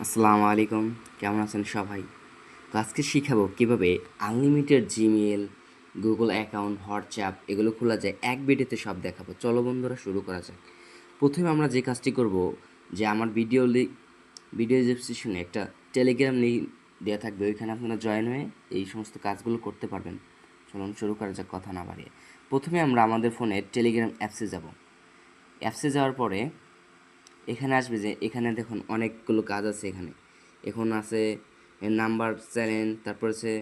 আসসালামু আলাইকুম, কেমন আছেন সবাই? তো আজকে শিখাবো কীভাবে unlimited Gmail, Google account, WhatsApp এগুলো খোলা যায় এক ভিডিওতে সব দেখাবো। চলো বন্ধুরা শুরু করা যাক। প্রথমে আমরা যে কাজটি করব যে আমার ভিডিও ডেসক্রিপশনে একটা টেলিগ্রাম লিঙ্ক দেওয়া থাকবে, ওইখানে আপনারা জয়েন হয়ে এই সমস্ত কাজগুলো করতে পারবেন। চলুন শুরু করা যাক কথা না বাড়িয়ে। প্রথমে আমরা আমাদের ফোনে টেলিগ্রাম অ্যাপসে যাব। অ্যাপসে যাওয়ার পরে এখানে আসবে যে এখানে দেখুন অনেকগুলো কাজ আছে। এখন আছে নাম্বার চ্যানেল, তারপর আছে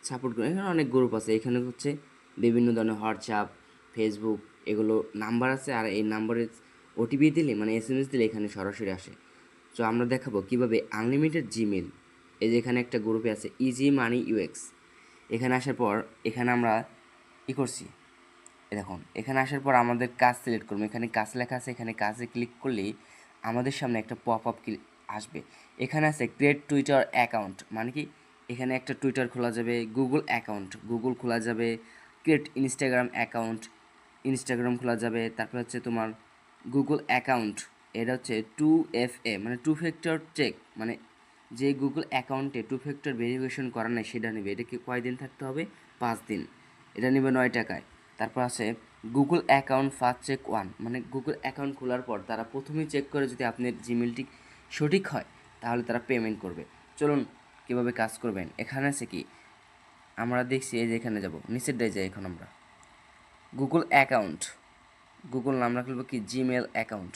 সাপোর্ট গ্রুপ, এখানে অনেক গ্রুপ আছে। এখানে হচ্ছে বিভিন্ন ধরনের হোয়াটসঅ্যাপ, ফেসবুক এগুলো নাম্বার আছে, আর এই নাম্বারে ওটিপি দিলে মানে এসএমএস দিলে এখানে সরাসরি আসে। তো আমরা দেখাবো কিভাবে আনলিমিটেড জিমেল, এই যে এখানে একটা গ্রুপে আছে ইজি মানি ইউএক্স। এখানে আসার পর এখানে আমরা করছি, দেখুন এখানে আসার পর আমাদের কাজ সিলেক্ট করবো। এখানে কাজ লেখা আছে, এখানে কাজে ক্লিক করলেই আমাদের সামনে একটা পপ আপ আসবে। এখানে আছে ক্রিয়েট টুইটার অ্যাকাউন্ট, মানে কি এখানে একটা টুইটার খোলা যাবে, গুগল অ্যাকাউন্ট গুগল খোলা যাবে, ক্রিয়েট ইনস্টাগ্রাম অ্যাকাউন্ট ইনস্টাগ্রাম খোলা যাবে। তারপর হচ্ছে তোমার গুগল অ্যাকাউন্ট, এটা হচ্ছে 2FA মানে টু ফ্যাক্টর চেক, মানে যে গুগল অ্যাকাউন্টে টু ফ্যাক্টর ভেরিফিকেশন করা নাই সেটা নেবে। এটাকে কয়দিন থাকতে হবে? 5 দিন। এটা নেবে 9 টাকায়। তারপর আছে গুগল অ্যাকাউন্ট ফার্স্ট চেক 1, মানে গুগল অ্যাকাউন্ট খোলার পর তারা প্রথমেই চেক করে যদি আপনার জিমেলটি সঠিক হয় তাহলে তারা পেমেন্ট করবে। চলুন কীভাবে কাজ করবেন। এখানে আছে কি আমরা দেখছি, এই যে এখানে যাব, নিচের দিয়ে যাই। এখন আমরা গুগল অ্যাকাউন্ট, গুগল নামটা খুলবো কি জিমেল অ্যাকাউন্ট।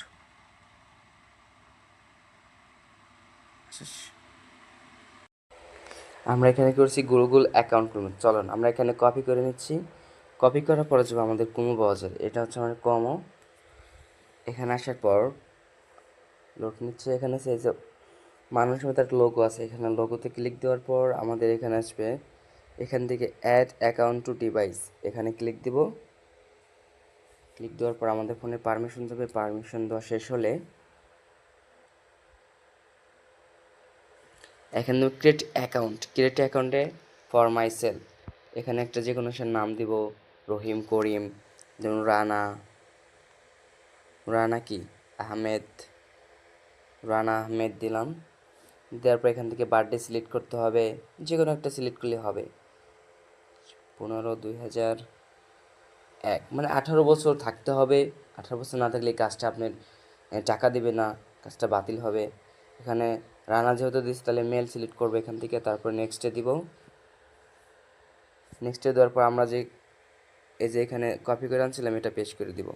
আমরা এখানে করছি গুগল অ্যাকাউন্ট করবো। চলুন আমরা এখানে কপি করে নিচ্ছি। কপি করার পরে যাবো আমাদের কুমো ব্রাউজার, এটা হচ্ছে আমাদের কমো। এখানে আসার পর লোড নিচ্ছে। এখানে আছে যে মানুষের মধ্যে একটা লোগো আছে, এখানে লোগোতে ক্লিক দেওয়ার পর আমাদের এখানে আসবে, এখান থেকে অ্যাড অ্যাকাউন্ট টু ডিভাইস, এখানে ক্লিক দিব। ক্লিক দেওয়ার পর আমাদের ফোনে পারমিশন যাবে। পারমিশন দেওয়া শেষ হলে এখানে ক্রিয়েট অ্যাকাউন্ট, ক্রিয়েট অ্যাকাউন্টে ফর মাই সেল, এখানে একটা যে কোনো সে নাম দিব, রহিম, করিম, যেমন রানা, রানা কি আহমেদ, রানা আহমেদ দিলাম। দেওয়ার পর এখান থেকে বার্থডে সিলেক্ট করতে হবে, যে কোনো একটা সিলেক্ট করলে হবে। 15/2001, মানে 18 বছর থাকতে হবে। 18 বছর না থাকলে কাজটা আপনার টাকা দেবে না, কাজটা বাতিল হবে। এখানে রানা যেহেতু দিচ্ছি তাহলে মেল সিলেক্ট করবো এখান থেকে। তারপর নেক্সটে দিব। নেক্সটে দেওয়ার পর আমরা যে এই যে এখানে কপি করে আনছিলাম এটা পেস্ট করে দিব।